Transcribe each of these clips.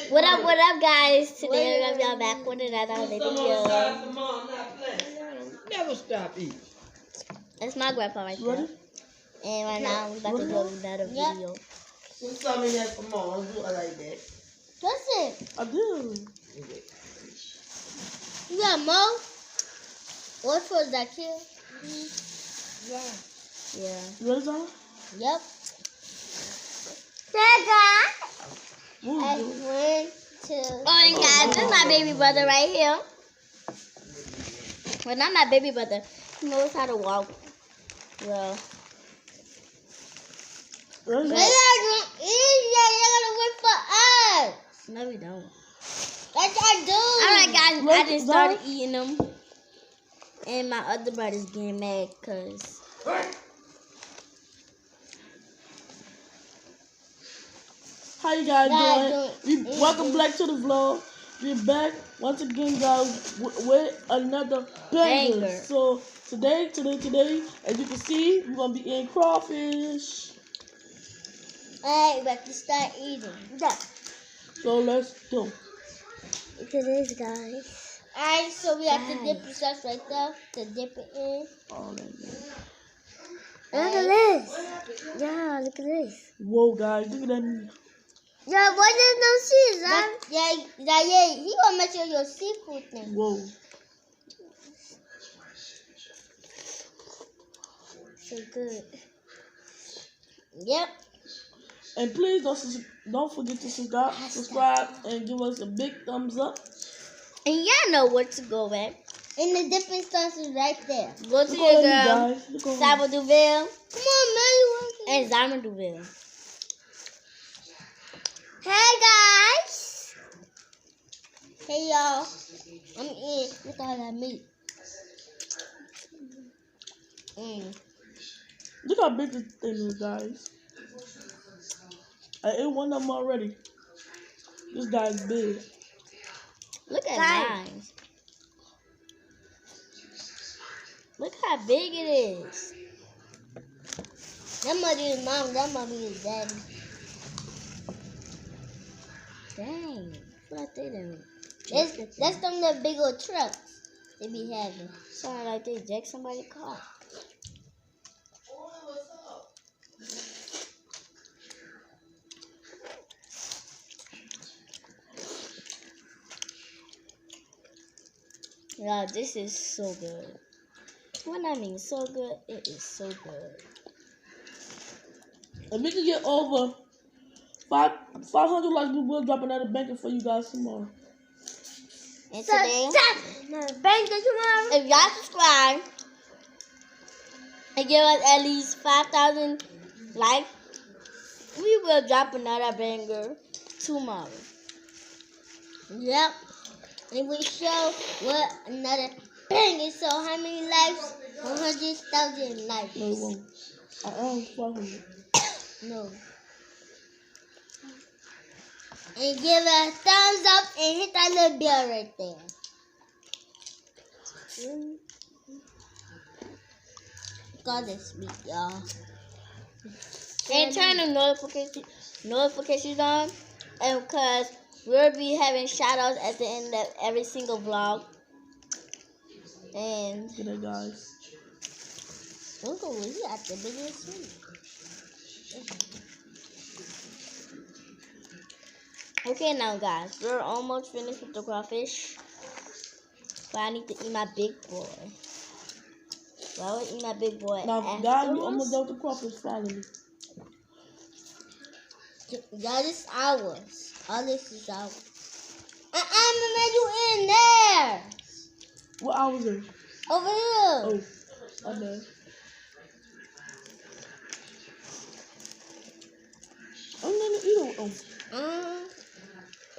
What up, guys? Today we're gonna be back with another video. Never stop eating. That's my grandpa right there. And right now we're about to go to another video. You tell me that for mom. Don't do it like that. That's it. I do. You got more? What for that kid? Yeah. You ready, Zara? Yep. Second. Move, And dude. 1, 2. Oh, and guys, this is my baby brother right here. Well, not my baby brother. He knows how to walk. Well. Ready? You're gonna wait for us. No, we don't. Yes, I do. Alright, guys, I just started eating them. And my other brother's getting mad because. How you guys doing? Welcome back to the vlog. We're back once again, guys, with another banger. So today, as you can see, we're gonna be eating crawfish. Alright, we're about to start eating. Yeah. So let's go. Look at this, guys. Alright, so we have to dip the sauce right there to dip it in. Oh, that man. Look at this. Yeah, look at this. Whoa, guys, look at that. Yeah, why there's no season? Yeah, he gonna mess with your seafood thing. Whoa. So good. Yep. And please don't forget to subscribe and give us a big thumbs up. And y'all know where to go at. And the dipping sauce is right there. Go to your girl, Sabrye douville. Come on, man, you want it? And Sabrye douville. Hey guys! Hey y'all! I'm eating. Look at all that meat. Look how big this thing is, guys. I ate one of them already. This guy's big. Look at mine. Look how big it is. That must be his mom. That must be his daddy. Dang, what I think them. That's them the big old trucks they be having. Sound like they jacked somebody's car. Yeah, this is so good. When I mean so good, it is so good. If we can get over 500 likes, we will drop another banker for you guys tomorrow. And today, banker tomorrow. If y'all subscribe and give us at least 5,000 likes, we will drop another banger tomorrow. Yep. And we show what another banger. So how many likes? 100,000 likes. No, it won't. I earned 500. No. And give a thumbs up and hit that little bell right there. God is sweet, y'all. And turn the notifications on, and because we'll be having shout outs at the end of every single vlog. And good day, guys. look at what he got the biggest sweet. Okay, now guys, we're almost finished with the crawfish, but I need to eat my big boy. So I will eat my big boy. Now, guys, we almost done with the crawfish finally. That is ours. All this is ours. Mama, you in there? What hours is it? Over here. Oh, okay. I'm gonna eat it. Oh.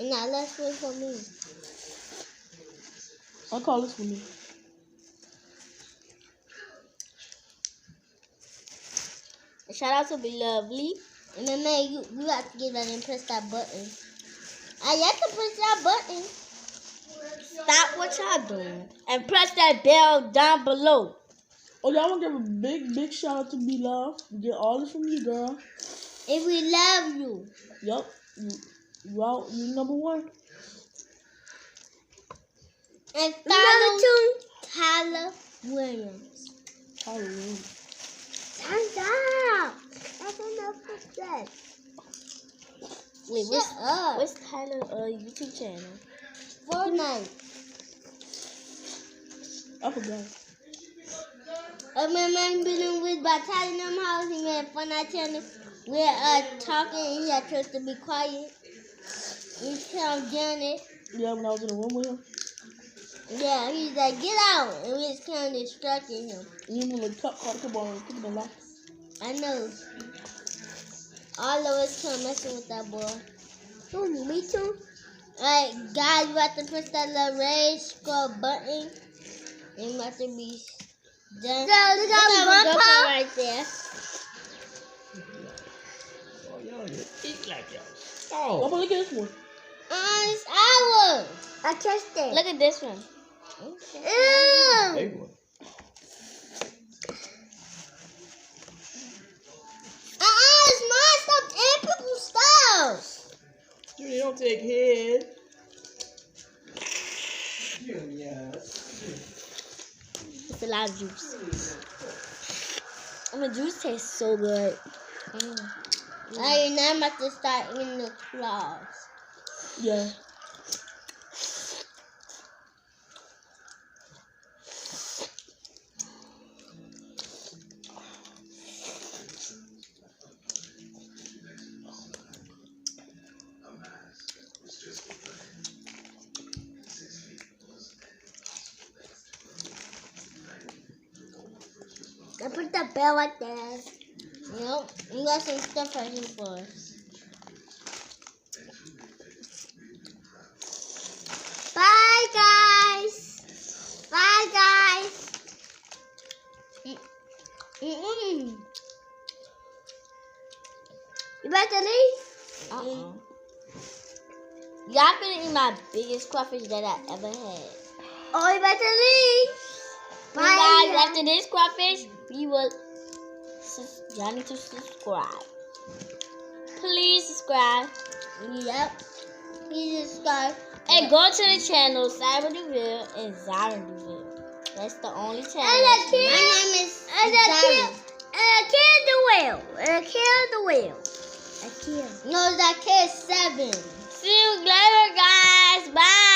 And now let's wait for me. I'll call this for me. Shout out to Be Lovely. And then you have to get that and press that button. I have to press that button. Stop what y'all doing. And press that bell down below. Oh, y'all want to give a big shout out to Be Love. We get all this from you, girl. And we love you. Yup. Well, you number one. And number 2, Tyler Williams. Tyler Williams. Time's up. That's enough for that. Wait, what's Tyler YouTube channel? Fortnite. I forgot. I remember with by Tyler in them house, he made a Fortnite channel. We're talking and he had chose to be quiet. We kept doing it. Yeah, when I was in the room with him. Yeah, he's like, get out, and we just kind of distracting him. You remember the cup called the on keeping the lock? I know. All of us come messing with that boy. Oh, me too. Alright, guys, you have to push that little red scroll button. And you have to be done. So, look at one part right there. Oh, y'all just eat like y'all. Oh, I'm gonna look at this one. It's ours. I trust it. Look at this one. Okay. Big one. It's mine. Stop eating people's stuff. You don't take head. It's a lot of juice. And the juice tastes so good. Alright, now I'm about to start eating the claws. Yeah. I put the bell right there. Yep, we got some stuff right here for us. Bye, guys. Bye, guys. You about to leave? Y'all finna eat my biggest crawfish that I ever had. Oh, you about to leave? Bye, guys. After this crawfish, we will. Y'all need to subscribe. Please subscribe. Yep. Please subscribe. And go to the channel Sabrye douville and Zara douville. That's the only channel. My name is Zara. And I killed the whale. No, that kid is 7. See you later, guys. Bye.